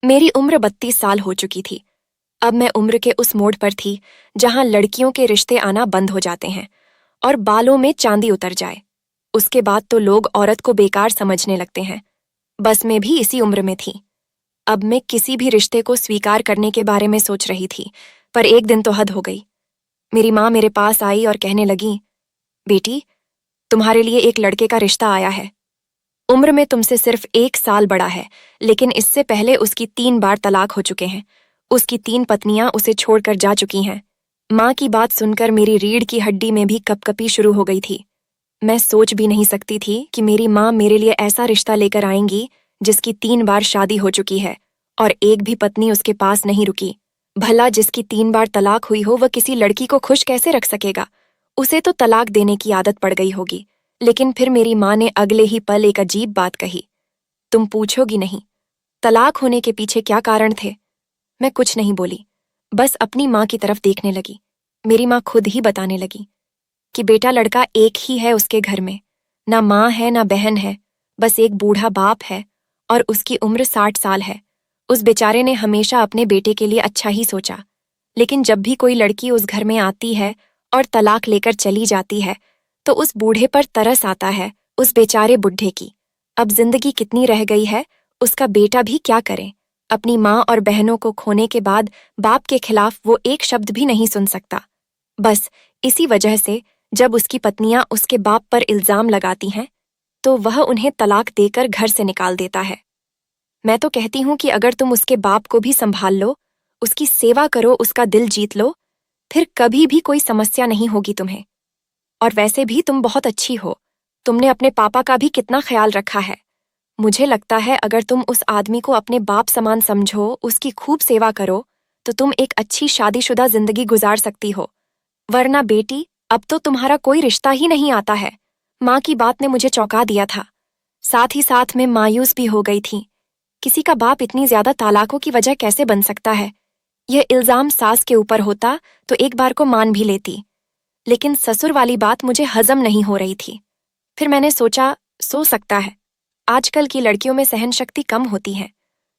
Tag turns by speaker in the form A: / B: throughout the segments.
A: मेरी उम्र 32 साल हो चुकी थी। अब मैं उम्र के उस मोड़ पर थी जहां लड़कियों के रिश्ते आना बंद हो जाते हैं और बालों में चांदी उतर जाए। उसके बाद तो लोग औरत को बेकार समझने लगते हैं। बस मैं भी इसी उम्र में थी। अब मैं किसी भी रिश्ते को स्वीकार करने के बारे में सोच रही थी, पर एक दिन तो हद हो गई। मेरी माँ मेरे पास आई और कहने लगी, बेटी, तुम्हारे लिए एक लड़के का रिश्ता आया है। उम्र में तुमसे सिर्फ 1 साल बड़ा है, लेकिन इससे पहले उसकी 3 बार तलाक हो चुके हैं। उसकी 3 पत्नियां उसे छोड़कर जा चुकी हैं। माँ की बात सुनकर मेरी रीढ़ की हड्डी में भी कपकपी शुरू हो गई थी। मैं सोच भी नहीं सकती थी कि मेरी माँ मेरे लिए ऐसा रिश्ता लेकर आएंगी जिसकी 3 बार शादी हो चुकी है और एक भी पत्नी उसके पास नहीं रुकी। भला जिसकी 3 बार तलाक हुई हो, वह किसी लड़की को खुश कैसे रख सकेगा? उसे तो तलाक देने की आदत पड़ गई होगी। लेकिन फिर मेरी माँ ने अगले ही पल एक अजीब बात कही। तुम पूछोगी नहीं, तलाक होने के पीछे क्या कारण थे? मैं कुछ नहीं बोली, बस अपनी माँ की तरफ देखने लगी। मेरी माँ खुद ही बताने लगी कि बेटा, लड़का एक ही है उसके घर में। ना माँ है ना बहन है, बस एक बूढ़ा बाप है और उसकी उम्र 60 साल है। उस बेचारे ने हमेशा अपने बेटे के लिए अच्छा ही सोचा, लेकिन जब भी कोई लड़की उस घर में आती है और तलाक लेकर चली जाती है तो उस बूढ़े पर तरस आता है, उस बेचारे बुढ़े की। अब जिंदगी कितनी रह गई है, उसका बेटा भी क्या करे? अपनी माँ और बहनों को खोने के बाद बाप के खिलाफ वो एक शब्द भी नहीं सुन सकता। बस इसी वजह से जब उसकी पत्नियां उसके बाप पर इल्जाम लगाती हैं तो वह उन्हें तलाक देकर घर से निकाल देता है। मैं तो कहती हूं कि अगर तुम उसके बाप को भी संभाल लो, उसकी सेवा करो, उसका दिल जीत लो, फिर कभी भी कोई समस्या नहीं होगी तुम्हें। और वैसे भी तुम बहुत अच्छी हो, तुमने अपने पापा का भी कितना ख्याल रखा है। मुझे लगता है अगर तुम उस आदमी को अपने बाप समान समझो, उसकी खूब सेवा करो, तो तुम एक अच्छी शादीशुदा जिंदगी गुजार सकती हो। वरना बेटी, अब तो तुम्हारा कोई रिश्ता ही नहीं आता है। माँ की बात ने मुझे चौंका दिया था। साथ ही साथ मैं मायूस भी हो गई थी। किसी का बाप इतनी ज्यादा तलाकों की वजह कैसे बन सकता है? यह इल्जाम सास के ऊपर होता तो एक बार को मान भी लेती, लेकिन ससुर वाली बात मुझे हजम नहीं हो रही थी। फिर मैंने सोचा, सो सकता है आजकल की लड़कियों में सहन शक्ति कम होती है,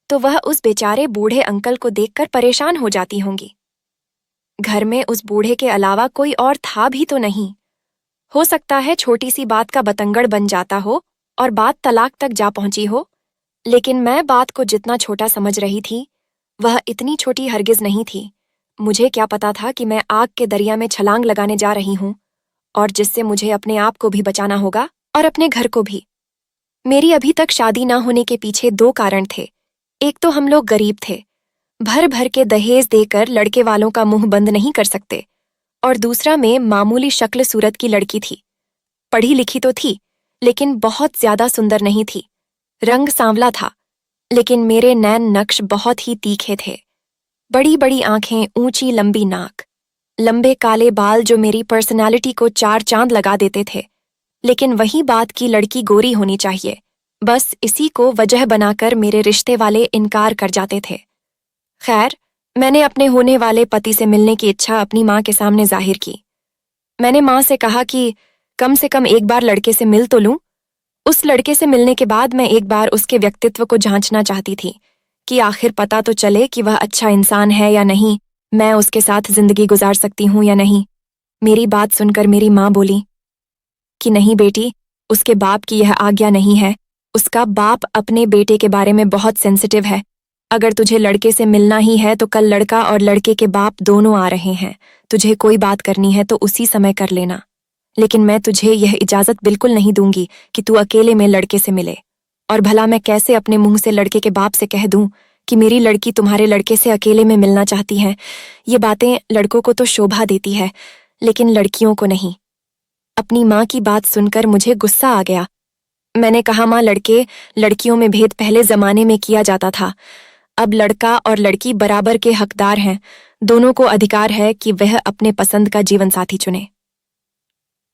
A: तो वह उस बेचारे बूढ़े अंकल को देखकर परेशान हो जाती होंगी। घर में उस बूढ़े के अलावा कोई और था भी तो नहीं। हो सकता है छोटी सी बात का बतंगड़ बन जाता हो और बात तलाक तक जा पहुंची हो, लेकिन मैं बात को जितना छोटा समझ रही थी, वह इतनी छोटी हरगिज नहीं थी। मुझे क्या पता था कि मैं आग के दरिया में छलांग लगाने जा रही हूं, और जिससे मुझे अपने आप को भी बचाना होगा और अपने घर को भी। मेरी अभी तक शादी ना होने के पीछे 2 कारण थे। एक तो हम लोग गरीब थे, भर भर के दहेज देकर लड़के वालों का मुंह बंद नहीं कर सकते, और दूसरा मैं मामूली शक्ल सूरत की लड़की थी। पढ़ी लिखी तो थी, लेकिन बहुत ज्यादा सुंदर नहीं थी। रंग सांवला था, लेकिन मेरे नैन नक्श बहुत ही तीखे थे। बड़ी बड़ी आंखें, ऊंची लंबी नाक, लंबे काले बाल जो मेरी पर्सनालिटी को 4 चांद लगा देते थे। लेकिन वही बात की लड़की गोरी होनी चाहिए, बस इसी को वजह बनाकर मेरे रिश्ते वाले इनकार कर जाते थे। खैर, मैंने अपने होने वाले पति से मिलने की इच्छा अपनी माँ के सामने जाहिर की। मैंने माँ से कहा कि कम से कम एक बार लड़के से मिल तो लूं। उस लड़के से मिलने के बाद मैं एक बार उसके व्यक्तित्व को जांचना चाहती थी कि आखिर पता तो चले कि वह अच्छा इंसान है या नहीं, मैं उसके साथ जिंदगी गुजार सकती हूं या नहीं। मेरी बात सुनकर मेरी माँ बोली कि नहीं बेटी, उसके बाप की यह आज्ञा नहीं है। उसका बाप अपने बेटे के बारे में बहुत सेंसिटिव है। अगर तुझे लड़के से मिलना ही है तो कल लड़का और लड़के के बाप दोनों आ रहे हैं। तुझे कोई बात करनी है तो उसी समय कर लेना, लेकिन मैं तुझे यह इजाजत बिल्कुल नहीं दूंगी कि तू अकेले में लड़के से मिले। और भला मैं कैसे अपने मुंह से लड़के के बाप से कह दूं कि मेरी लड़की तुम्हारे लड़के से अकेले में मिलना चाहती है? ये बातें लड़कों को तो शोभा देती है, लेकिन लड़कियों को नहीं। अपनी माँ की बात सुनकर मुझे गुस्सा आ गया। मैंने कहा, माँ, लड़के लड़कियों में भेद पहले जमाने में किया जाता था। अब लड़का और लड़की बराबर के हकदार हैं। दोनों को अधिकार है कि वह अपने पसंद का जीवन साथी चुने।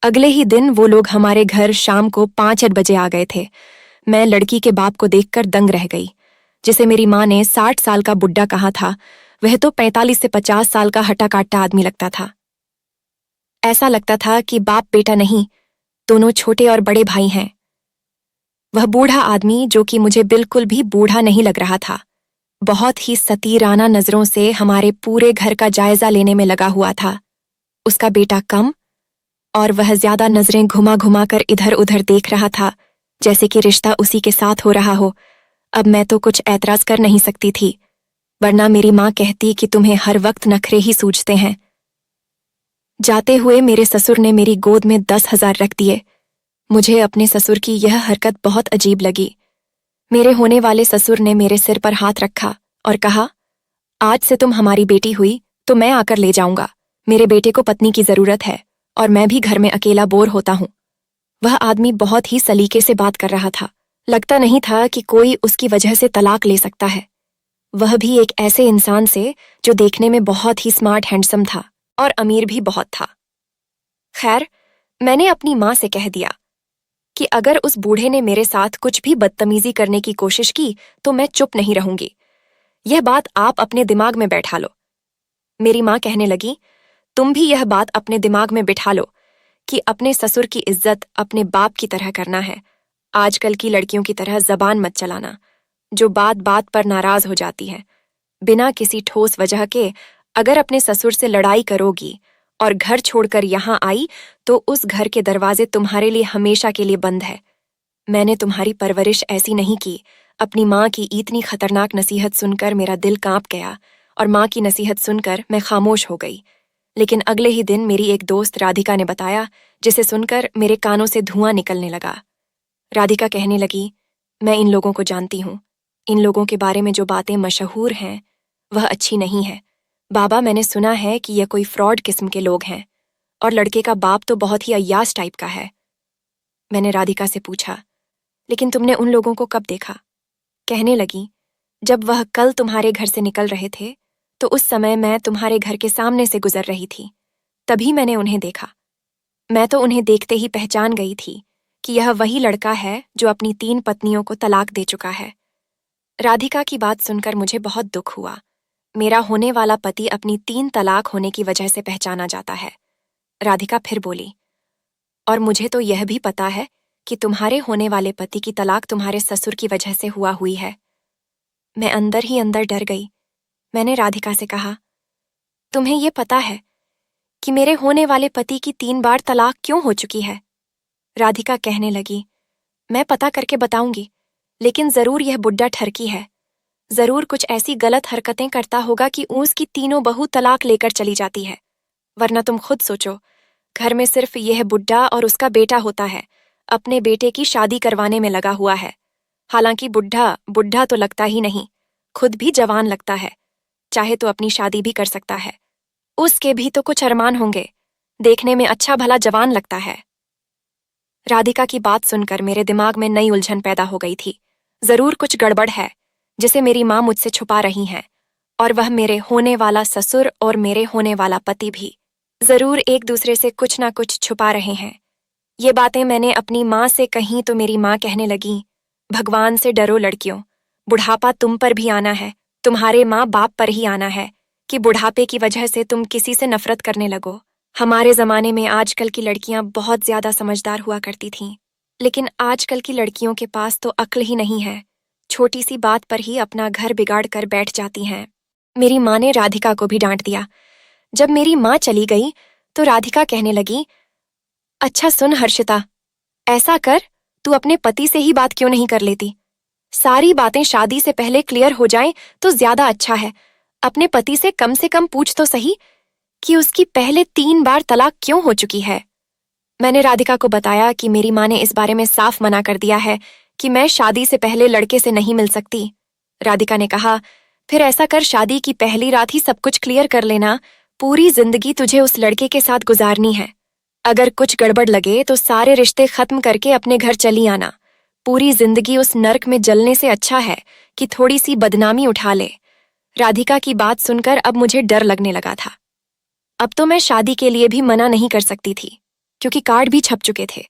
A: अगले ही दिन वो लोग हमारे घर शाम को 5-8 बजे आ गए थे। मैं लड़की के बाप को देखकर दंग रह गई। जिसे मेरी माँ ने 60 साल का बुड्ढा कहा था, वह तो 45 से 50 साल का हटा काटा आदमी लगता था। ऐसा लगता था कि बाप बेटा नहीं, दोनों छोटे और बड़े भाई हैं। वह बूढ़ा आदमी, जो कि मुझे बिल्कुल भी बूढ़ा नहीं लग रहा था, बहुत ही सतीराना नजरों से हमारे पूरे घर का जायजा लेने में लगा हुआ था। उसका बेटा कम, और वह ज्यादा नजरें घुमा घुमा कर इधर उधर देख रहा था, जैसे कि रिश्ता उसी के साथ हो रहा हो। अब मैं तो कुछ ऐतराज कर नहीं सकती थी, वरना मेरी माँ कहती कि तुम्हें हर वक्त नखरे ही सूझते हैं। जाते हुए मेरे ससुर ने मेरी गोद में 10,000 रख दिए। मुझे अपने ससुर की यह हरकत बहुत अजीब लगी। मेरे होने वाले ससुर ने मेरे सिर पर हाथ रखा और कहा, आज से तुम हमारी बेटी हुई तो मैं आकर ले जाऊंगा। मेरे बेटे को पत्नी की जरूरत है और मैं भी घर में अकेला बोर होता हूं। वह आदमी बहुत ही सलीके से बात कर रहा था। लगता नहीं था कि कोई उसकी वजह से तलाक ले सकता है। वह भी एक ऐसे इंसान से जो देखने में बहुत ही स्मार्ट हैंडसम था और अमीर भी बहुत था। खैर, मैंने अपनी माँ से कह दिया कि अगर उस बूढ़े ने मेरे साथ कुछ भी बदतमीजी करने की कोशिश की तो मैं चुप नहीं रहूंगी। यह बात आप अपने दिमाग में बैठा लो। मेरी माँ कहने लगी, तुम भी यह बात अपने दिमाग में बिठा लो कि अपने ससुर की इज्जत अपने बाप की तरह करना है। आजकल की लड़कियों की तरह जबान मत चलाना, जो बात बात पर नाराज हो जाती है। बिना किसी ठोस वजह के अगर अपने ससुर से लड़ाई करोगी और घर छोड़कर यहाँ आई तो उस घर के दरवाजे तुम्हारे लिए हमेशा के लिए बंद है। मैंने तुम्हारी परवरिश ऐसी नहीं की। अपनी माँ की इतनी खतरनाक नसीहत सुनकर मेरा दिल कांप गया और माँ की नसीहत सुनकर मैं खामोश हो गई। लेकिन अगले ही दिन मेरी एक दोस्त राधिका ने बताया, जिसे सुनकर मेरे कानों से धुआं निकलने लगा। राधिका कहने लगी, मैं इन लोगों को जानती हूँ। इन लोगों के बारे में जो बातें मशहूर हैं वह अच्छी नहीं है। बाबा, मैंने सुना है कि यह कोई फ्रॉड किस्म के लोग हैं और लड़के का बाप तो बहुत ही अय्याश टाइप का है। मैंने राधिका से पूछा, लेकिन तुमने उन लोगों को कब देखा? कहने लगी, जब वह कल तुम्हारे घर से निकल रहे थे तो उस समय मैं तुम्हारे घर के सामने से गुजर रही थी, तभी मैंने उन्हें देखा। मैं तो उन्हें देखते ही पहचान गई थी कि यह वही लड़का है जो अपनी 3 पत्नियों को तलाक दे चुका है। राधिका की बात सुनकर मुझे बहुत दुख हुआ। मेरा होने वाला पति अपनी 3 तलाक होने की वजह से पहचाना जाता है। राधिका फिर बोली, और मुझे तो यह भी पता है कि तुम्हारे होने वाले पति की तलाक तुम्हारे ससुर की वजह से हुई है। मैं अंदर ही अंदर डर गई। मैंने राधिका से कहा, तुम्हें यह पता है कि मेरे होने वाले पति की 3 बार तलाक क्यों हो चुकी है? राधिका कहने लगी, मैं पता करके बताऊंगी, लेकिन जरूर यह बुड्ढा ठरकी है। जरूर कुछ ऐसी गलत हरकतें करता होगा कि उसकी तीनों बहू तलाक लेकर चली जाती है। वरना तुम खुद सोचो, घर में सिर्फ यह बुड्ढा और उसका बेटा होता है। अपने बेटे की शादी करवाने में लगा हुआ है। हालांकि बुड्ढा बुड्ढा तो लगता ही नहीं, खुद भी जवान लगता है। चाहे तो अपनी शादी भी कर सकता है। उसके भी तो कुछ अरमान होंगे। देखने में अच्छा भला जवान लगता है। राधिका की बात सुनकर मेरे दिमाग में नई उलझन पैदा हो गई थी। जरूर कुछ गड़बड़ है जिसे मेरी माँ मुझसे छुपा रही हैं, और वह मेरे होने वाला ससुर और मेरे होने वाला पति भी जरूर एक दूसरे से कुछ ना कुछ छुपा रहे हैं। ये बातें मैंने अपनी माँ से कहीं तो मेरी माँ कहने लगी, भगवान से डरो लड़कियों, बुढ़ापा तुम पर भी आना है, तुम्हारे माँ बाप पर ही आना है कि बुढ़ापे की वजह से तुम किसी से नफरत करने लगो। हमारे जमाने में आजकल की लड़कियां बहुत ज्यादा समझदार हुआ करती थीं, लेकिन आजकल की लड़कियों के पास तो अक्ल ही नहीं है। छोटी सी बात पर ही अपना घर बिगाड़ कर बैठ जाती हैं। मेरी माँ ने राधिका को भी डांट दिया। जब मेरी माँ चली गई तो राधिका कहने लगी, अच्छा सुन हर्षिता, ऐसा कर, तू अपने पति से ही बात क्यों नहीं कर लेती? सारी बातें शादी से पहले क्लियर हो जाएं तो ज्यादा अच्छा है। अपने पति से कम पूछ तो सही कि उसकी पहले 3 बार तलाक क्यों हो चुकी है। मैंने राधिका को बताया कि मेरी माँ ने इस बारे में साफ मना कर दिया है कि मैं शादी से पहले लड़के से नहीं मिल सकती। राधिका ने कहा, फिर ऐसा कर, शादी की पहली रात ही सब कुछ क्लियर कर लेना। पूरी जिंदगी तुझे उस लड़के के साथ गुजारनी है। अगर कुछ गड़बड़ लगे तो सारे रिश्ते खत्म करके अपने घर चली आना। पूरी जिंदगी उस नर्क में जलने से अच्छा है कि थोड़ी सी बदनामी उठा ले। राधिका की बात सुनकर अब मुझे डर लगने लगा था। अब तो मैं शादी के लिए भी मना नहीं कर सकती थी, क्योंकि कार्ड भी छप चुके थे।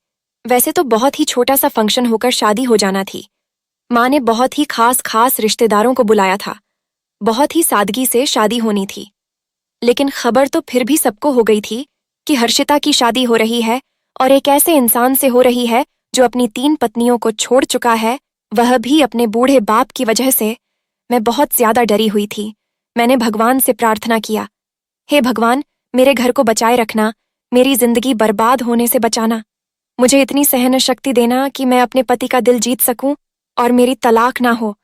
A: वैसे तो बहुत ही छोटा सा फंक्शन होकर शादी हो जाना थी। माँ ने बहुत ही खास रिश्तेदारों को बुलाया था। बहुत ही सादगी से शादी होनी थी। लेकिन खबर तो फिर भी सबको हो गई थी कि हर्षिता की शादी हो रही है, और एक ऐसे इंसान से हो रही है जो अपनी 3 पत्नियों को छोड़ चुका है, वह भी अपने बूढ़े बाप की वजह से। मैं बहुत ज्यादा डरी हुई थी। मैंने भगवान से प्रार्थना किया, हे भगवान, मेरे घर को बचाए रखना, मेरी जिंदगी बर्बाद होने से बचाना। मुझे इतनी सहन शक्ति देना कि मैं अपने पति का दिल जीत सकूं और मेरी तलाक ना हो।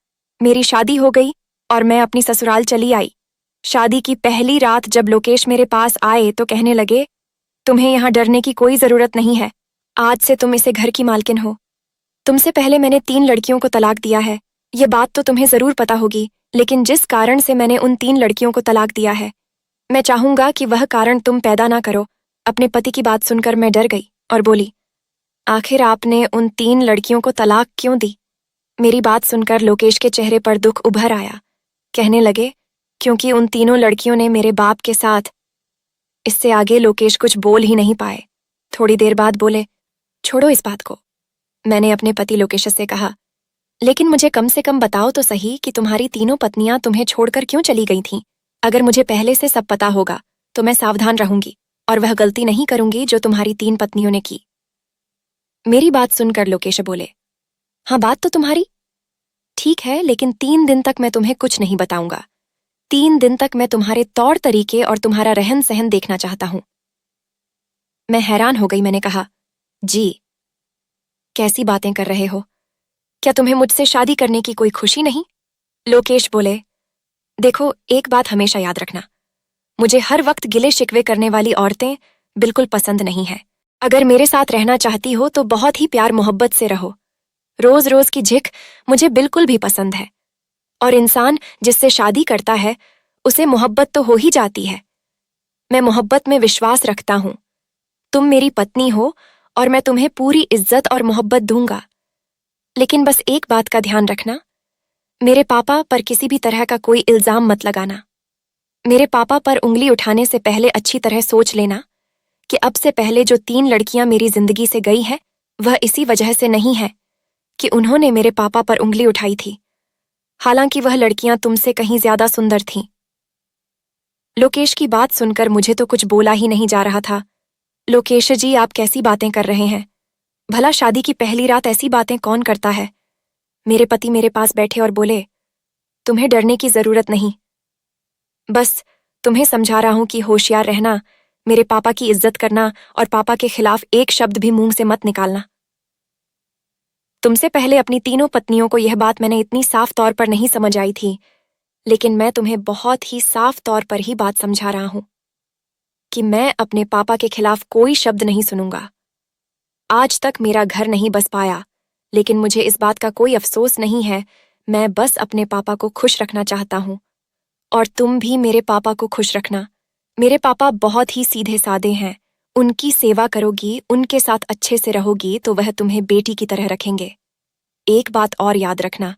A: मेरी शादी हो गई और मैं अपनी ससुराल चली आई। शादी की पहली रात जब लोकेश मेरे पास आए तो कहने लगे, तुम्हें यहाँ डरने की कोई जरूरत नहीं है, आज से तुम इसे घर की मालकिन हो। तुमसे पहले मैंने 3 लड़कियों को तलाक दिया है, ये बात तो तुम्हें जरूर पता होगी, लेकिन जिस कारण से मैंने उन 3 लड़कियों को तलाक दिया है, मैं चाहूंगा कि वह कारण तुम पैदा ना करो। अपने पति की बात सुनकर मैं डर गई और बोली, आखिर आपने उन 3 लड़कियों को तलाक क्यों दी? मेरी बात सुनकर लोकेश के चेहरे पर दुख उभर आया। कहने लगे, क्योंकि उन तीनों लड़कियों ने मेरे बाप के साथ। इससे आगे लोकेश कुछ बोल ही नहीं पाए। थोड़ी देर बाद बोले, छोड़ो इस बात को। मैंने अपने पति लोकेश से कहा, लेकिन मुझे कम से कम बताओ तो सही कि तुम्हारी तीनों पत्नियां तुम्हें छोड़कर क्यों चली गई थीं? अगर मुझे पहले से सब पता होगा तो मैं सावधान रहूंगी और वह गलती नहीं करूंगी जो तुम्हारी 3 पत्नियों ने की। मेरी बात सुनकर लोकेश बोले, हाँ, बात तो तुम्हारी ठीक है, लेकिन 3 दिन तक मैं तुम्हें कुछ नहीं बताऊंगा। 3 दिन तक मैं तुम्हारे तौर तरीके और तुम्हारा रहन सहन देखना चाहता हूं। मैं हैरान हो गई। मैंने कहा, जी, कैसी बातें कर रहे हो? क्या तुम्हें मुझसे शादी करने की कोई खुशी नहीं? लोकेश बोले, देखो, एक बात हमेशा याद रखना, मुझे हर वक्त गिले शिकवे करने वाली औरतें बिल्कुल पसंद नहीं है। अगर मेरे साथ रहना चाहती हो तो बहुत ही प्यार मोहब्बत से रहो। रोज रोज की झिक मुझे बिल्कुल भी पसंद है। और इंसान जिससे शादी करता है उसे मोहब्बत तो हो ही जाती है। मैं मोहब्बत में विश्वास रखता हूं। तुम मेरी पत्नी हो और मैं तुम्हें पूरी इज्जत और मोहब्बत दूंगा। लेकिन बस एक बात का ध्यान रखना, मेरे पापा पर किसी भी तरह का कोई इल्जाम मत लगाना। मेरे पापा पर उंगली उठाने से पहले अच्छी तरह सोच लेना कि अब से पहले जो 3 लड़कियां मेरी जिंदगी से गई हैं वह इसी वजह से नहीं है कि उन्होंने मेरे पापा पर उंगली उठाई थी। हालांकि वह लड़कियां तुमसे कहीं ज्यादा सुंदर थीं। लोकेश की बात सुनकर मुझे तो कुछ बोला ही नहीं जा रहा था। लोकेश जी, आप कैसी बातें कर रहे हैं? भला शादी की पहली रात ऐसी बातें कौन करता है? मेरे पति मेरे पास बैठे और बोले, तुम्हें डरने की जरूरत नहीं, बस तुम्हें समझा रहा हूं कि होशियार रहना, मेरे पापा की इज्जत करना और पापा के खिलाफ एक शब्द भी मुंह से मत निकालना। तुमसे पहले अपनी तीनों पत्नियों को यह बात मैंने इतनी साफ तौर पर नहीं समझ आई थी, लेकिन मैं तुम्हें बहुत ही साफ तौर पर ही बात समझा रहा हूं कि मैं अपने पापा के खिलाफ कोई शब्द नहीं सुनूंगा। आज तक मेरा घर नहीं बस पाया, लेकिन मुझे इस बात का कोई अफसोस नहीं है। मैं बस अपने पापा को खुश रखना चाहता हूं और तुम भी मेरे पापा को खुश रखना। मेरे पापा बहुत ही सीधे साधे हैं। उनकी सेवा करोगी, उनके साथ अच्छे से रहोगी तो वह तुम्हें बेटी की तरह रखेंगे। एक बात और याद रखना,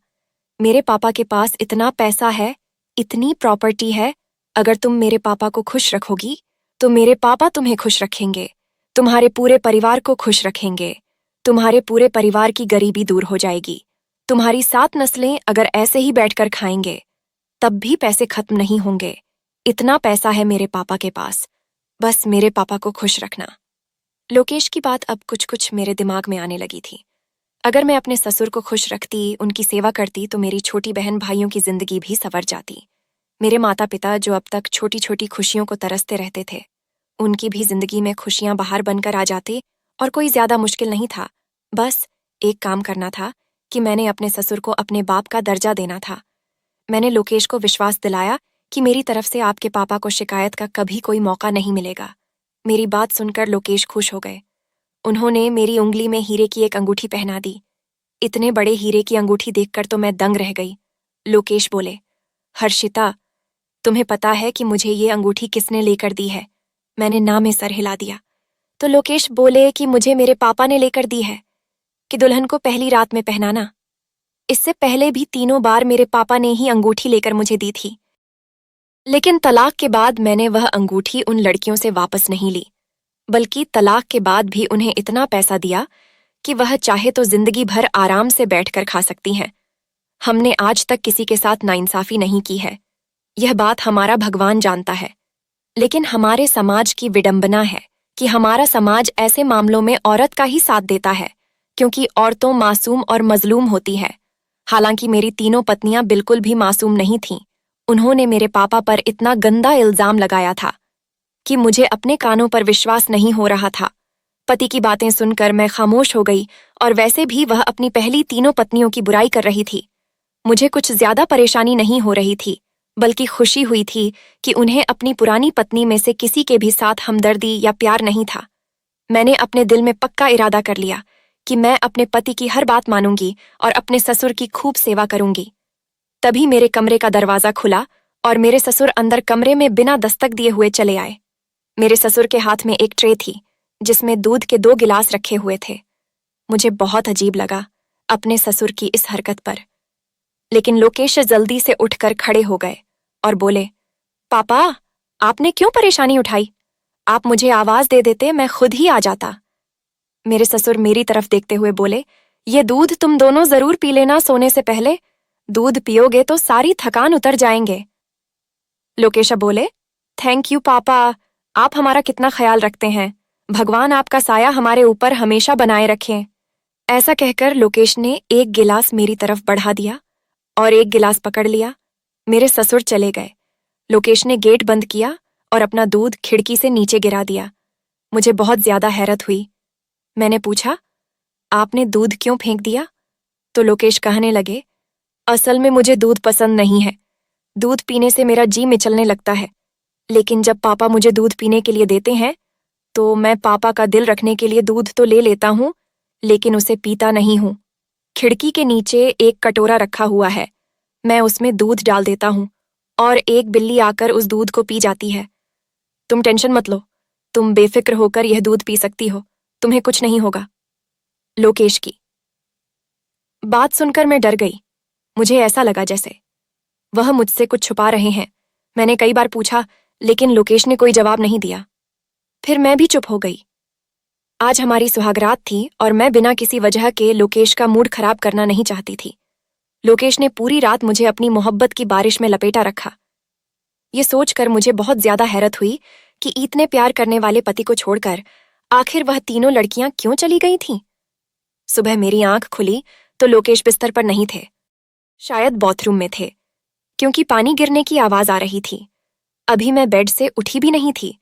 A: मेरे पापा के पास इतना पैसा है, इतनी प्रॉपर्टी है, अगर तुम मेरे पापा को खुश रखोगी तो मेरे पापा तुम्हें खुश रखेंगे, तुम्हारे पूरे परिवार को खुश रखेंगे। तुम्हारे पूरे परिवार की गरीबी दूर हो जाएगी। तुम्हारी 7 नस्लें अगर ऐसे ही बैठकर खाएंगे तब भी पैसे खत्म नहीं होंगे। इतना पैसा है मेरे पापा के पास, बस मेरे पापा को खुश रखना। लोकेश की बात अब कुछ कुछ मेरे दिमाग में आने लगी थी। अगर मैं अपने ससुर को खुश रखती, उनकी सेवा करती तो मेरी छोटी बहन भाइयों की जिंदगी भी संवर जाती। मेरे माता पिता जो अब तक छोटी छोटी खुशियों को तरसते रहते थे, उनकी भी जिंदगी में खुशियां बाहर बनकर आ जाती और कोई ज्यादा मुश्किल नहीं था। बस एक काम करना था कि मैंने अपने ससुर को अपने बाप का दर्जा देना था। मैंने लोकेश को विश्वास दिलाया कि मेरी तरफ से आपके पापा को शिकायत का कभी कोई मौका नहीं मिलेगा। मेरी बात सुनकर लोकेश खुश हो गए। उन्होंने मेरी उंगली में हीरे की एक अंगूठी पहना दी। इतने बड़े हीरे की अंगूठी देखकर तो मैं दंग रह गई। लोकेश बोले, हर्षिता, तुम्हें पता है कि मुझे ये अंगूठी किसने लेकर दी है? मैंने ना में सर हिला दिया। तो लोकेश बोले कि मुझे मेरे पापा ने लेकर दी है, कि दुल्हन को पहली रात में पहनाना। इससे पहले भी 3 बार मेरे पापा ने ही अंगूठी लेकर मुझे दी थी, लेकिन तलाक के बाद मैंने वह अंगूठी उन लड़कियों से वापस नहीं ली, बल्कि तलाक के बाद भी उन्हें इतना पैसा दिया कि वह चाहे तो जिंदगी भर आराम से बैठकर खा सकती हैं। हमने आज तक किसी के साथ नाइंसाफी नहीं की है, यह बात हमारा भगवान जानता है। लेकिन हमारे समाज की विडंबना है कि हमारा समाज ऐसे मामलों में औरत का ही साथ देता है, क्योंकि औरतों मासूम और मजलूम होती है। हालांकि मेरी तीनों पत्नियां बिल्कुल भी मासूम नहीं थीं। उन्होंने मेरे पापा पर इतना गंदा इल्जाम लगाया था कि मुझे अपने कानों पर विश्वास नहीं हो रहा था। पति की बातें सुनकर मैं खामोश हो गई, और वैसे भी वह अपनी पहली तीनों पत्नियों की बुराई कर रही थी। मुझे कुछ ज्यादा परेशानी नहीं हो रही थी, बल्कि खुशी हुई थी कि उन्हें अपनी पुरानी पत्नी में से किसी के भी साथ हमदर्दी या प्यार नहीं था। मैंने अपने दिल में पक्का इरादा कर लिया कि मैं अपने पति की हर बात मानूंगी और अपने ससुर की खूब सेवा करूंगी। तभी मेरे कमरे का दरवाजा खुला और मेरे ससुर अंदर कमरे में बिना दस्तक दिए हुए चले आए। मेरे ससुर के हाथ में एक ट्रे थी जिसमें दूध के 2 गिलास रखे हुए थे। मुझे बहुत अजीब लगा अपने ससुर की इस हरकत पर, लेकिन लोकेश जल्दी से उठकर खड़े हो गए और बोले, पापा, आपने क्यों परेशानी उठाई? आप मुझे आवाज दे देते, मैं खुद ही आ जाता। मेरे ससुर मेरी तरफ देखते हुए बोले, ये दूध तुम दोनों जरूर पी लेना सोने से पहले। दूध पियोगे तो सारी थकान उतर जाएंगे। लोकेशा बोले, थैंक यू पापा, आप हमारा कितना ख्याल रखते हैं। भगवान आपका साया हमारे ऊपर हमेशा बनाए रखें। ऐसा कहकर लोकेश ने एक गिलास मेरी तरफ बढ़ा दिया और एक गिलास पकड़ लिया। मेरे ससुर चले गए। लोकेश ने गेट बंद किया और अपना दूध खिड़की से नीचे गिरा दिया। मुझे बहुत ज्यादा हैरत हुई। मैंने पूछा, आपने दूध क्यों फेंक दिया? तो लोकेश कहने लगे, असल में मुझे दूध पसंद नहीं है। दूध पीने से मेरा जी मिचलने लगता है, लेकिन जब पापा मुझे दूध पीने के लिए देते हैं तो मैं पापा का दिल रखने के लिए दूध तो ले लेता हूँ, लेकिन उसे पीता नहीं हूँ। खिड़की के नीचे एक कटोरा रखा हुआ है, मैं उसमें दूध डाल देता हूँ और एक बिल्ली आकर उस दूध को पी जाती है। तुम टेंशन मत लो, तुम बेफिक्र होकर यह दूध पी सकती हो, तुम्हें कुछ नहीं होगा। लोकेश की बात सुनकर मैं डर गई। मुझे ऐसा लगा जैसे वह मुझसे कुछ छुपा रहे हैं। मैंने कई बार पूछा, लेकिन लोकेश ने कोई जवाब नहीं दिया। फिर मैं भी चुप हो गई। आज हमारी सुहागरात थी और मैं बिना किसी वजह के लोकेश का मूड खराब करना नहीं चाहती थी। लोकेश ने पूरी रात मुझे अपनी मोहब्बत की बारिश में लपेटा रखा। ये सोचकर मुझे बहुत ज्यादा हैरत हुई कि इतने प्यार करने वाले पति को छोड़कर आखिर वह तीनों लड़कियां क्यों चली गई थीं। सुबह मेरी आंख खुली तो लोकेश बिस्तर पर नहीं थे, शायद बाथरूम में थे, क्योंकि पानी गिरने की आवाज आ रही थी। अभी मैं बेड से उठी भी नहीं थी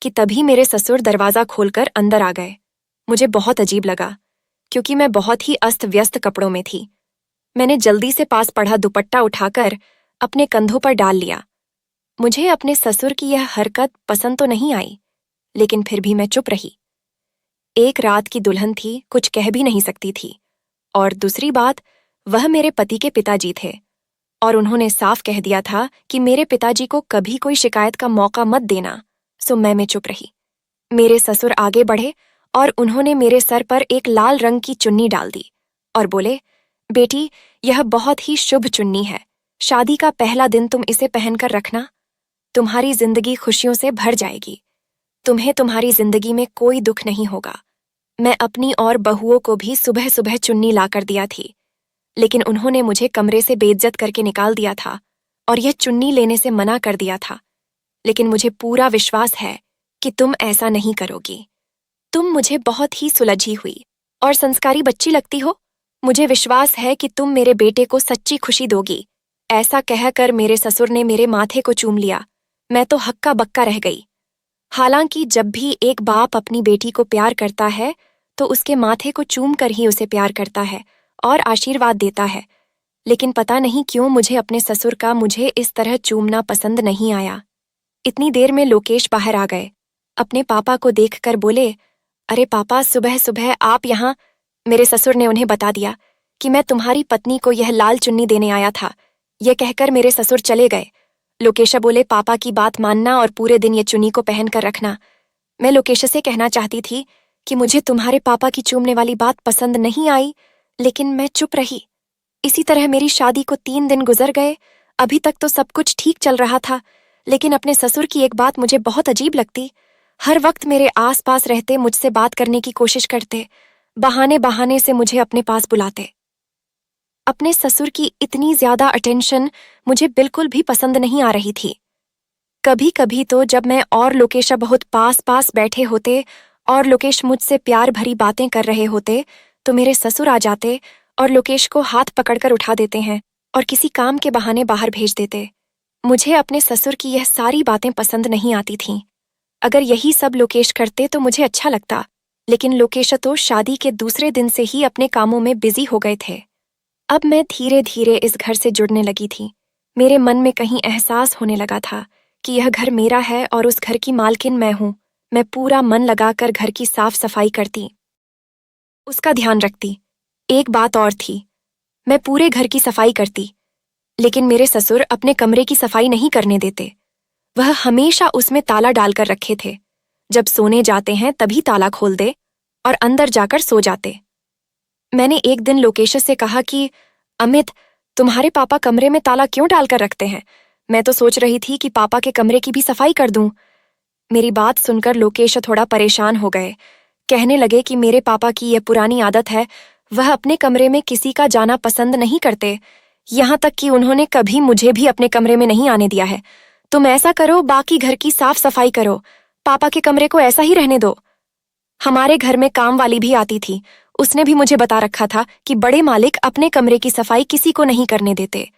A: कि तभी मेरे ससुर दरवाजा खोलकर अंदर आ गए। मुझे बहुत अजीब लगा, क्योंकि मैं बहुत ही अस्त व्यस्त कपड़ों में थी। मैंने जल्दी से पास पड़ा दुपट्टा उठाकर अपने कंधों पर डाल लिया। मुझे अपने ससुर की यह हरकत पसंद तो नहीं आई, लेकिन फिर भी मैं चुप रही। एक रात की दुल्हन थी, कुछ कह भी नहीं सकती थी। और दूसरी बात, वह मेरे पति के पिताजी थे और उन्होंने साफ कह दिया था कि मेरे पिताजी को कभी कोई शिकायत का मौका मत देना। सो मैं चुप रही। मेरे ससुर आगे बढ़े और उन्होंने मेरे सर पर एक लाल रंग की चुन्नी डाल दी और बोले, बेटी, यह बहुत ही शुभ चुन्नी है। शादी का पहला दिन तुम इसे पहनकर रखना, तुम्हारी जिंदगी खुशियों से भर जाएगी। तुम्हें तुम्हारी जिंदगी में कोई दुख नहीं होगा। मैं अपनी और बहुओं को भी सुबह सुबह चुन्नी लाकर दिया थी, लेकिन उन्होंने मुझे कमरे से बेइज्जत करके निकाल दिया था और यह चुन्नी लेने से मना कर दिया था। लेकिन मुझे पूरा विश्वास है कि तुम ऐसा नहीं करोगी। तुम मुझे बहुत ही सुलझी हुई और संस्कारी बच्ची लगती हो। मुझे विश्वास है कि तुम मेरे बेटे को सच्ची खुशी दोगी। ऐसा कहकर मेरे ससुर ने मेरे माथे को चूम लिया। मैं तो हक्का बक्का रह गई। हालांकि जब भी एक बाप अपनी बेटी को प्यार करता है तो उसके माथे को चूम कर ही उसे प्यार करता है और आशीर्वाद देता है, लेकिन पता नहीं क्यों मुझे अपने ससुर का मुझे इस तरह चूमना पसंद नहीं आया। इतनी देर में लोकेश बाहर आ गए। अपने पापा को देखकर बोले, अरे पापा, सुबह सुबह आप यहाँ? मेरे ससुर ने उन्हें बता दिया कि मैं तुम्हारी पत्नी को यह लाल चुन्नी देने आया था। यह कहकर मेरे ससुर चले गए। लोकेशा बोले, पापा की बात मानना और पूरे दिन ये चुन्नी को पहन कर रखना। मैं लोकेशा से कहना चाहती थी कि मुझे तुम्हारे पापा की चूमने वाली बात पसंद नहीं आई, लेकिन मैं चुप रही। इसी तरह मेरी शादी को 3 दिन गुजर गए। अभी तक तो सब कुछ ठीक चल रहा था, लेकिन अपने ससुर की एक बात मुझे बहुत अजीब लगती। हर वक्त मेरे आसपास रहते, मुझसे बात करने की कोशिश करते, बहाने बहाने से मुझे अपने पास बुलाते। अपने ससुर की इतनी ज्यादा अटेंशन मुझे बिल्कुल भी पसंद नहीं आ रही थी। कभी कभी तो जब मैं और लोकेशा बहुत पास पास बैठे होते और लोकेश मुझसे प्यार भरी बातें कर रहे होते तो मेरे ससुर आ जाते और लोकेश को हाथ पकड़कर उठा देते हैं और किसी काम के बहाने बाहर भेज देते। मुझे अपने ससुर की यह सारी बातें पसंद नहीं आती थीं। अगर यही सब लोकेश करते तो मुझे अच्छा लगता, लेकिन लोकेश तो शादी के दूसरे दिन से ही अपने कामों में बिजी हो गए थे। अब मैं धीरे धीरे इस घर से जुड़ने लगी थी। मेरे मन में कहीं एहसास होने लगा था कि यह घर मेरा है और उस घर की मालकिन मैं हूं। मैं पूरा मन लगाकर घर की साफ सफाई करती, उसका ध्यान रखती। एक बात और थी, मैं पूरे घर की सफाई करती, लेकिन मेरे ससुर अपने कमरे की सफाई नहीं करने देते। वह हमेशा उसमें ताला डालकर रखे थे। जब सोने जाते हैं तभी ताला खोल दे और अंदर जाकर सो जाते। मैंने एक दिन लोकेश से कहा कि अमित, तुम्हारे पापा कमरे में ताला क्यों डालकर रखते हैं? मैं तो सोच रही थी कि पापा के कमरे की भी सफाई कर दूं। मेरी बात सुनकर लोकेश थोड़ा परेशान हो गए। कहने लगे कि मेरे पापा की यह पुरानी आदत है, वह अपने कमरे में किसी का जाना पसंद नहीं करते। यहाँ तक कि उन्होंने कभी मुझे भी अपने कमरे में नहीं आने दिया है। तुम ऐसा करो, बाकी घर की साफ सफाई करो, पापा के कमरे को ऐसा ही रहने दो। हमारे घर में काम वाली भी आती थी, उसने भी मुझे बता रखा था कि बड़े मालिक अपने कमरे की सफाई किसी को नहीं करने देते।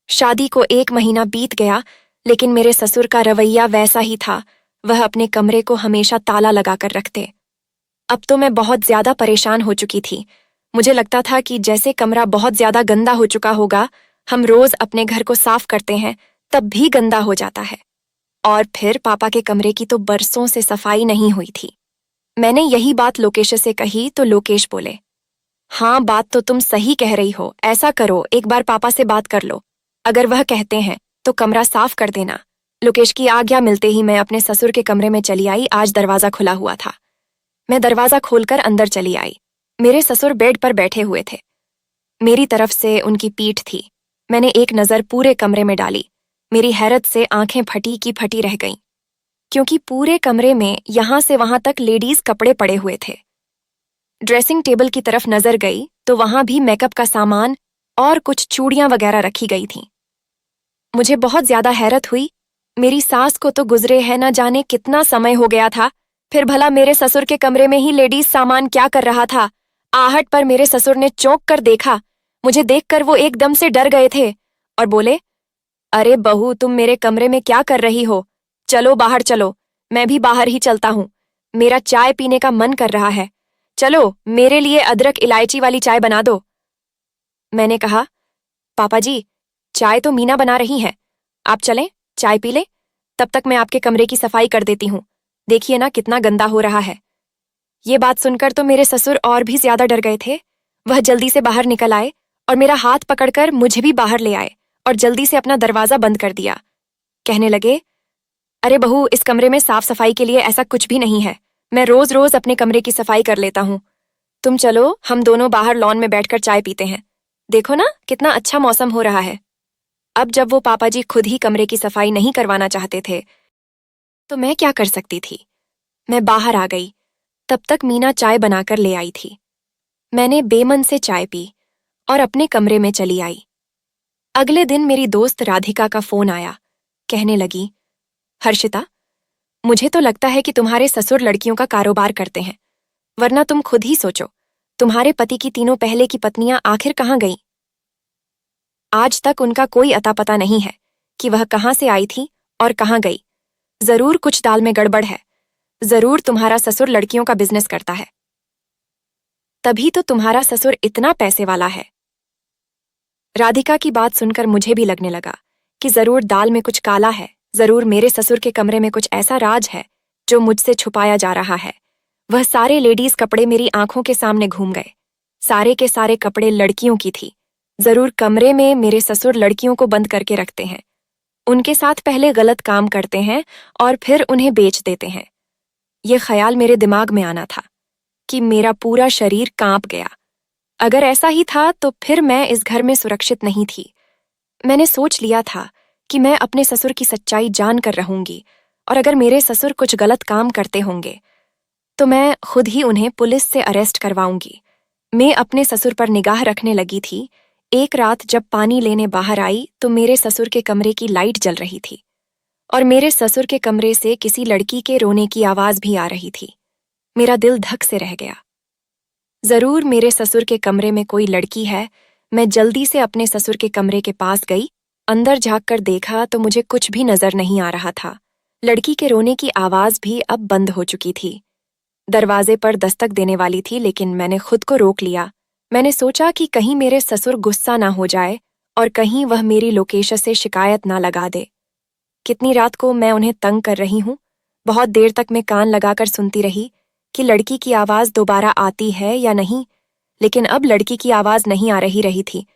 A: शादी को 1 महीना बीत गया, लेकिन मेरे ससुर का रवैया वैसा ही था। वह अपने कमरे को हमेशा ताला लगाकर रखते। अब तो मैं बहुत ज्यादा परेशान हो चुकी थी। मुझे लगता था कि जैसे कमरा बहुत ज्यादा गंदा हो चुका होगा, हम रोज अपने घर को साफ करते हैं तब भी गंदा हो जाता है। और फिर पापा के कमरे की तो बरसों से सफाई नहीं हुई थी। मैंने यही बात लोकेश से कही तो लोकेश बोले, हाँ बात तो तुम सही कह रही हो, ऐसा करो, एक बार पापा से बात कर लो, अगर वह कहते हैं तो कमरा साफ कर देना। लोकेश की आज्ञा मिलते ही मैं अपने ससुर के कमरे में चली आई। आज दरवाजा खुला हुआ था। मैं दरवाजा खोलकर अंदर चली आई। मेरे ससुर बेड पर बैठे हुए थे। मेरी तरफ से उनकी पीठ थी। मैंने एक नजर पूरे कमरे में डाली। मेरी हैरत से आंखें फटी की फटी रह गईं, क्योंकि पूरे कमरे में यहां से वहां तक लेडीज कपड़े पड़े हुए थे। ड्रेसिंग टेबल की तरफ नजर गई तो वहां भी मेकअप का सामान और कुछ चूड़ियां वगैरह रखी गई थीं। मुझे बहुत ज्यादा हैरत हुई। मेरी सास को तो गुजरे है न जाने कितना समय हो गया था, फिर भला मेरे ससुर के कमरे में ही लेडीज सामान क्या कर रहा था? आहट पर मेरे ससुर ने चौंक कर देखा। मुझे देखकर वो एकदम से डर गए थे और बोले, अरे बहू, तुम मेरे कमरे में क्या कर रही हो? चलो बाहर चलो, मैं भी बाहर ही चलता हूँ। मेरा चाय पीने का मन कर रहा है। चलो मेरे लिए अदरक इलायची वाली चाय बना दो। मैंने कहा, पापा जी, चाय तो मीना बना रही हैं, आप चलें चाय पी ले, तब तक मैं आपके कमरे की सफाई कर देती हूँ। देखिए ना कितना गंदा हो रहा है। ये बात सुनकर तो मेरे ससुर और भी ज्यादा डर गए थे। वह जल्दी से बाहर निकल आए और मेरा हाथ पकड़कर मुझे भी बाहर ले आए और जल्दी से अपना दरवाजा बंद कर दिया। कहने लगे, अरे बहू, इस कमरे में साफ सफाई के लिए ऐसा कुछ भी नहीं है। मैं रोज रोज अपने कमरे की सफाई कर लेता हूँ। तुम चलो, हम दोनों बाहर लॉन में बैठकर चाय पीते हैं। देखो ना कितना अच्छा मौसम हो रहा है। अब जब वो पापा जी खुद ही कमरे की सफाई नहीं करवाना चाहते थे तो मैं क्या कर सकती थी? मैं बाहर आ गई। तब तक मीना चाय बनाकर ले आई थी। मैंने बेमन से चाय पी और अपने कमरे में चली आई। अगले दिन मेरी दोस्त राधिका का फोन आया। कहने लगी, हर्षिता, मुझे तो लगता है कि तुम्हारे ससुर लड़कियों का कारोबार करते हैं, वरना तुम खुद ही सोचो, तुम्हारे पति की तीनों पहले की पत्नियां आखिर कहाँ गईं? आज तक उनका कोई अता पता नहीं है कि वह कहाँ से आई थी और कहाँ गई। जरूर कुछ दाल में गड़बड़ है। जरूर तुम्हारा ससुर लड़कियों का बिजनेस करता है, तभी तो तुम्हारा ससुर इतना पैसे वाला है। राधिका की बात सुनकर मुझे भी लगने लगा कि जरूर दाल में कुछ काला है। जरूर मेरे ससुर के कमरे में कुछ ऐसा राज है जो मुझसे छुपाया जा रहा है। वह सारे लेडीज कपड़े मेरी आंखों के सामने घूम गए। सारे के सारे कपड़े लड़कियों की थी। जरूर कमरे में मेरे ससुर लड़कियों को बंद करके रखते हैं, उनके साथ पहले गलत काम करते हैं और फिर उन्हें बेच देते हैं। यह ख्याल मेरे दिमाग में आना था कि मेरा पूरा शरीर कांप गया। अगर ऐसा ही था तो फिर मैं इस घर में सुरक्षित नहीं थी। मैंने सोच लिया था कि मैं अपने ससुर की सच्चाई जानकर रहूंगी, और अगर मेरे ससुर कुछ गलत काम करते होंगे तो मैं खुद ही उन्हें पुलिस से अरेस्ट करवाऊंगी। मैं अपने ससुर पर निगाह रखने लगी थी। एक रात जब पानी लेने बाहर आई तो मेरे ससुर के कमरे की लाइट जल रही थी और मेरे ससुर के कमरे से किसी लड़की के रोने की आवाज भी आ रही थी। मेरा दिल धक से रह गया। जरूर मेरे ससुर के कमरे में कोई लड़की है। मैं जल्दी से अपने ससुर के कमरे के पास गई। अंदर झांककर देखा तो मुझे कुछ भी नजर नहीं आ रहा था। लड़की के रोने की आवाज भी अब बंद हो चुकी थी। दरवाजे पर दस्तक देने वाली थी, लेकिन मैंने खुद को रोक लिया। मैंने सोचा कि कहीं मेरे ससुर गुस्सा ना हो जाए और कहीं वह मेरी लोकेश से शिकायत ना लगा दे। कितनी रात को मैं उन्हें तंग कर रही हूँ। बहुत देर तक मैं कान लगाकर सुनती रही कि लड़की की आवाज दोबारा आती है या नहीं, लेकिन अब लड़की की आवाज नहीं आ रही थी।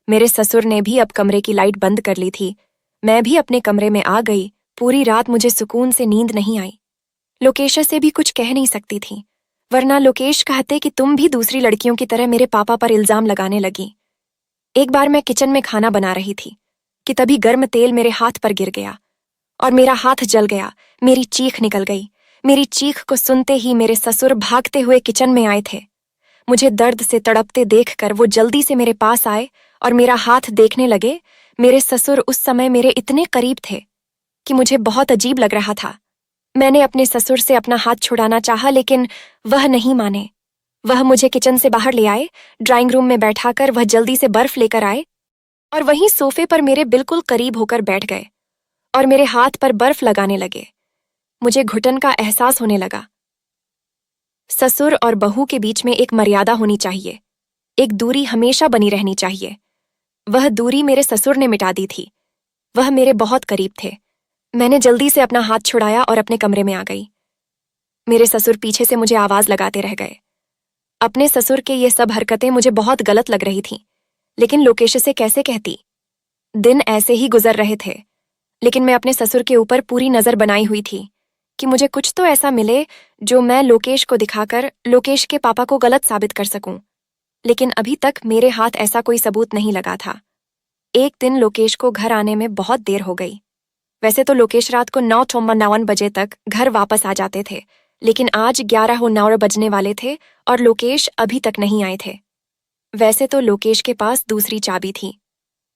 A: मेरे ससुर ने भी अब कमरे की लाइट बंद कर ली थी। मैं भी अपने कमरे में आ गई। पूरी रात मुझे सुकून से नींद नहीं आई। लोकेश से भी कुछ कह नहीं सकती थी, वरना लोकेश कहते कि तुम भी दूसरी लड़कियों की तरह मेरे पापा पर इल्जाम लगाने लगी। एक बार मैं किचन में खाना बना रही थी कि तभी गर्म तेल मेरे हाथ पर गिर गया और मेरा हाथ जल गया। मेरी चीख निकल गई। मेरी चीख को सुनते ही मेरे ससुर भागते हुए किचन में आए थे। मुझे दर्द से तड़पते देखकर वो जल्दी से मेरे पास आए और मेरा हाथ देखने लगे। मेरे ससुर उस समय मेरे इतने करीब थे कि मुझे बहुत अजीब लग रहा था। मैंने अपने ससुर से अपना हाथ छुड़ाना चाहा, लेकिन वह नहीं माने। वह मुझे किचन से बाहर ले आए। ड्राइंग रूम में बैठाकर वह जल्दी से बर्फ लेकर आए और वहीं सोफे पर मेरे बिल्कुल करीब होकर बैठ गए और मेरे हाथ पर बर्फ लगाने लगे। मुझे घुटन का एहसास होने लगा। ससुर और बहू के बीच में एक मर्यादा होनी चाहिए। एक दूरी हमेशा बनी रहनी चाहिए। वह दूरी मेरे ससुर ने मिटा दी थी। वह मेरे बहुत करीब थे। मैंने जल्दी से अपना हाथ छुड़ाया और अपने कमरे में आ गई। मेरे ससुर पीछे से मुझे आवाज लगाते रह गए। अपने ससुर के ये सब हरकतें मुझे बहुत गलत लग रही थीं, लेकिन लोकेश से कैसे कहती। दिन ऐसे ही गुजर रहे थे, लेकिन मैं अपने ससुर के ऊपर पूरी नजर बनाई हुई थी कि मुझे कुछ तो ऐसा मिले जो मैं लोकेश को दिखाकर लोकेश के पापा को गलत साबित कर सकूं। लेकिन अभी तक मेरे हाथ ऐसा कोई सबूत नहीं लगा था। एक दिन लोकेश को घर आने में बहुत देर हो गई। वैसे तो लोकेश रात को 9:59 बजे तक घर वापस आ जाते थे, लेकिन आज 11:09 बजने वाले थे और लोकेश अभी तक नहीं आए थे। वैसे तो लोकेश के पास दूसरी चाबी थी।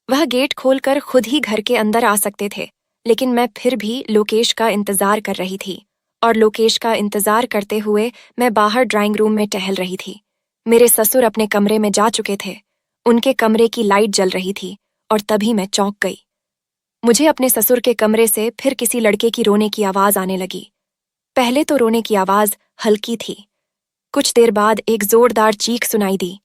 A: वह गेट खोलकर खुद ही घर के अंदर आ सकते थे, लेकिन मैं फिर भी लोकेश का इंतजार कर रही थी और लोकेश का इंतजार करते हुए मैं बाहर ड्राइंग रूम में टहल रही थी। मेरे ससुर अपने कमरे में जा चुके थे। उनके कमरे की लाइट जल रही थी और तभी मैं चौंक गई। मुझे अपने ससुर के कमरे से फिर किसी लड़के की रोने की आवाज आने लगी। पहले तो रोने की आवाज हल्की थी। कुछ देर बाद एक जोरदार चीख सुनाई दी।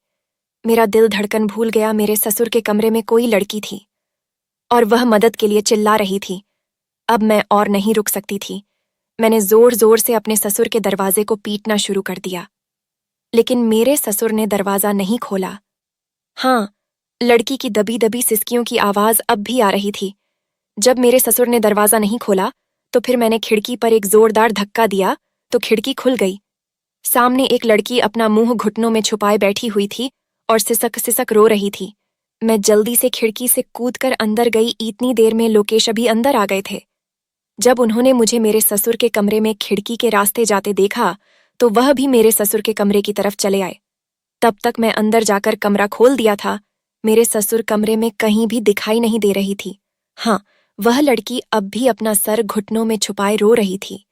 A: मेरा दिल धड़कन भूल गया। मेरे ससुर के कमरे में कोई लड़की थी और वह मदद के लिए चिल्ला रही थी। अब मैं और नहीं रुक सकती थी। मैंने जोर जोर से अपने ससुर के दरवाजे को पीटना शुरू कर दिया, लेकिन मेरे ससुर ने दरवाजा नहीं खोला। हाँ, लड़की की दबी दबी सिसकियों की आवाज अब भी आ रही थी। जब मेरे ससुर ने दरवाजा नहीं खोला तो फिर मैंने खिड़की पर एक जोरदार धक्का दिया तो खिड़की खुल गई। सामने एक लड़की अपना मुंह घुटनों में छुपाए बैठी हुई थी और सिसक सिसक रो रही थी। मैं जल्दी से खिड़की से कूदकर अंदर गई। इतनी देर में लोकेश भी अंदर आ गए थे। जब उन्होंने मुझे मेरे ससुर के कमरे में खिड़की के रास्ते जाते देखा तो वह भी मेरे ससुर के कमरे की तरफ चले आए। तब तक मैं अंदर जाकर कमरा खोल दिया था। मेरे ससुर कमरे में कहीं भी दिखाई नहीं दे रही थी। हाँ, वह लड़की अब भी अपना सर घुटनों में छुपाए रो रही थी।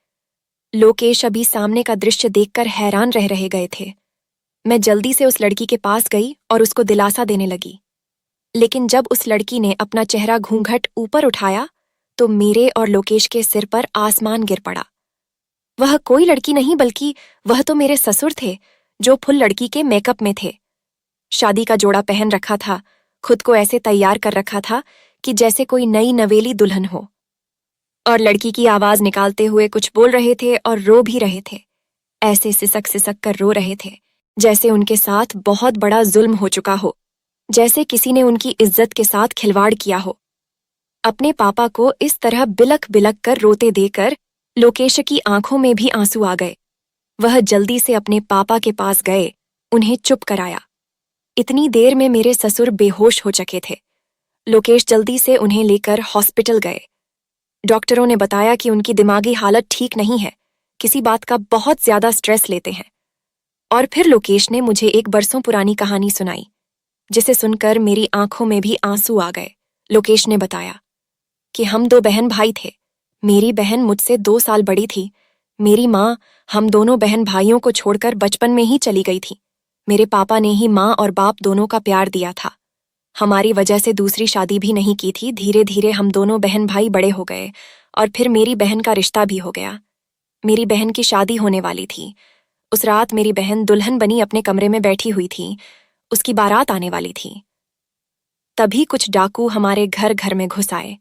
A: लोकेश अभी सामने का दृश्य देखकर हैरान रह गए थे। मैं जल्दी से उस लड़की के पास गई और उसको दिलासा देने लगी, लेकिन जब उस लड़की ने अपना चेहरा घूंघट ऊपर उठाया तो मेरे और लोकेश के सिर पर आसमान गिर पड़ा। वह कोई लड़की नहीं बल्कि वह तो मेरे ससुर थे, जो फुल लड़की के मेकअप में थे। शादी का जोड़ा पहन रखा था, खुद को ऐसे तैयार कर रखा था कि जैसे कोई नई नवेली दुल्हन हो, और लड़की की आवाज निकालते हुए कुछ बोल रहे थे और रो भी रहे थे। ऐसे सिसक सिसक कर रो रहे थे जैसे उनके साथ बहुत बड़ा जुल्म हो चुका हो, जैसे किसी ने उनकी इज्जत के साथ खिलवाड़ किया हो। अपने पापा को इस तरह बिलख बिलख कर रोते देकर लोकेश की आंखों में भी आंसू आ गए। वह जल्दी से अपने पापा के पास गए, उन्हें चुप कराया। इतनी देर में मेरे ससुर बेहोश हो चुके थे। लोकेश जल्दी से उन्हें लेकर हॉस्पिटल गए। डॉक्टरों ने बताया कि उनकी दिमागी हालत ठीक नहीं है, किसी बात का बहुत ज्यादा स्ट्रेस लेते हैं। और फिर लोकेश ने मुझे एक बरसों पुरानी कहानी सुनाई, जिसे सुनकर मेरी आंखों में भी आंसू आ गए। लोकेश ने बताया कि हम 2 बहन भाई थे। मेरी बहन मुझसे 2 साल बड़ी थी। मेरी माँ हम दोनों बहन भाइयों को छोड़कर बचपन में ही चली गई थी। मेरे पापा ने ही माँ और बाप दोनों का प्यार दिया था। हमारी वजह से दूसरी शादी भी नहीं की थी। धीरे धीरे हम दोनों बहन भाई बड़े हो गए और फिर मेरी बहन का रिश्ता भी हो गया। मेरी बहन की शादी होने वाली थी। उस रात मेरी बहन दुल्हन बनी अपने कमरे में बैठी हुई थी। उसकी बारात आने वाली थी। तभी कुछ डाकू हमारे घर घर में घुस आए।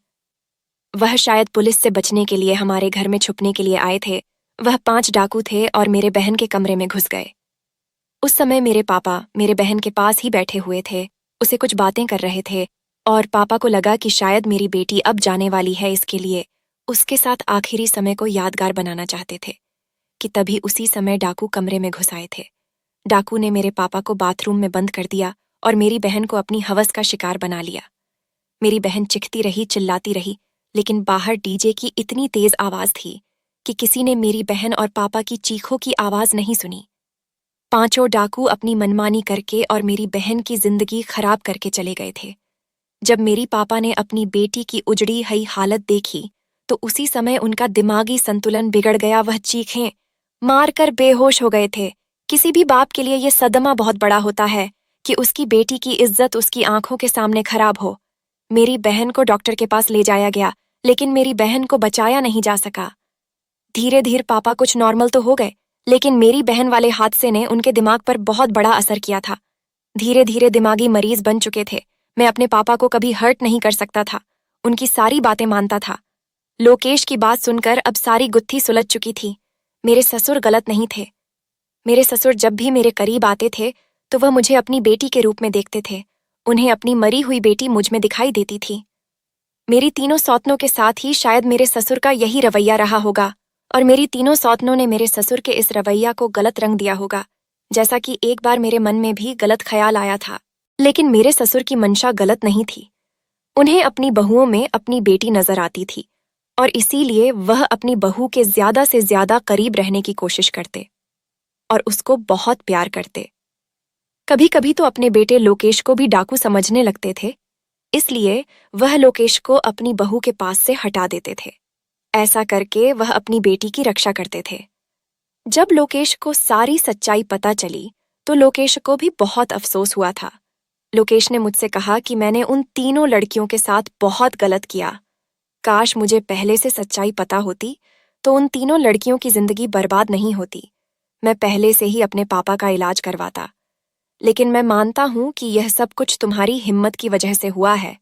A: वह शायद पुलिस से बचने के लिए हमारे घर में छुपने के लिए आए थे। वह 5 डाकू थे और मेरे बहन के कमरे में घुस गए। उस समय मेरे पापा मेरे बहन के पास ही बैठे हुए थे। उसे कुछ बातें कर रहे थे और पापा को लगा कि शायद मेरी बेटी अब जाने वाली है, इसके लिए उसके साथ आखिरी समय को यादगार बनाना चाहते थे कि तभी उसी समय डाकू कमरे में घुस आए थे। डाकू ने मेरे पापा को बाथरूम में बंद कर दिया और मेरी बहन को अपनी हवस का शिकार बना लिया। मेरी बहन चिखती रही, चिल्लाती रही, लेकिन बाहर डीजे की इतनी तेज आवाज थी कि किसी ने मेरी बहन और पापा की चीखों की आवाज नहीं सुनी। 5 डाकू अपनी मनमानी करके और मेरी बहन की जिंदगी खराब करके चले गए थे। जब मेरी पापा ने अपनी बेटी की उजड़ी हुई हालत देखी तो उसी समय उनका दिमागी संतुलन बिगड़ गया। वह चीखें मारकर बेहोश हो गए थे। किसी भी बाप के लिए यह सदमा बहुत बड़ा होता है कि उसकी बेटी की इज्जत उसकी आंखों के सामने खराब हो। मेरी बहन को डॉक्टर के पास ले जाया गया, लेकिन मेरी बहन को बचाया नहीं जा सका। धीरे धीरे पापा कुछ नॉर्मल तो हो गए, लेकिन मेरी बहन वाले हादसे ने उनके दिमाग पर बहुत बड़ा असर किया था। धीरे धीरे दिमागी मरीज बन चुके थे। मैं अपने पापा को कभी हर्ट नहीं कर सकता था। उनकी सारी बातें मानता था। लोकेश की बात सुनकर अब सारी गुत्थी सुलझ चुकी थी। मेरे ससुर गलत नहीं थे। मेरे ससुर जब भी मेरे करीब आते थे तो वह मुझे अपनी बेटी के रूप में देखते थे। उन्हें अपनी मरी हुई बेटी मुझ में दिखाई देती थी। मेरी तीनों सौतनों के साथ ही शायद मेरे ससुर का यही रवैया रहा होगा और मेरी तीनों सौतनों ने मेरे ससुर के इस रवैया को गलत रंग दिया होगा। जैसा कि एक बार मेरे मन में भी गलत ख्याल आया था, लेकिन मेरे ससुर की मंशा गलत नहीं थी। उन्हें अपनी बहुओं में अपनी बेटी नजर आती थी और इसीलिए वह अपनी बहू के ज्यादा से ज्यादा करीब रहने की कोशिश करते और उसको बहुत प्यार करते। कभी कभी तो अपने बेटे लोकेश को भी डाकू समझने लगते थे, इसलिए वह लोकेश को अपनी बहू के पास से हटा देते थे। ऐसा करके वह अपनी बेटी की रक्षा करते थे। जब लोकेश को सारी सच्चाई पता चली तो लोकेश को भी बहुत अफसोस हुआ था। लोकेश ने मुझसे कहा कि मैंने उन तीनों लड़कियों के साथ बहुत गलत किया। काश मुझे पहले से सच्चाई पता होती तो उन तीनों लड़कियों की जिंदगी बर्बाद नहीं होती। मैं पहले से ही अपने पापा का इलाज करवाता। लेकिन मैं मानता हूं कि यह सब कुछ तुम्हारी हिम्मत की वजह से हुआ है।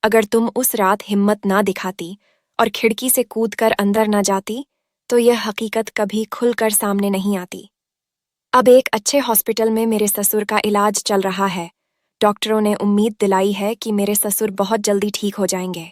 A: अगर तुम उस रात हिम्मत ना दिखाती और खिड़की से कूदकर अंदर न जाती तो यह हकीकत कभी खुलकर सामने नहीं आती। अब एक अच्छे हॉस्पिटल में मेरे ससुर का इलाज चल रहा है। डॉक्टरों ने उम्मीद दिलाई है कि मेरे ससुर बहुत जल्दी ठीक हो जाएंगे।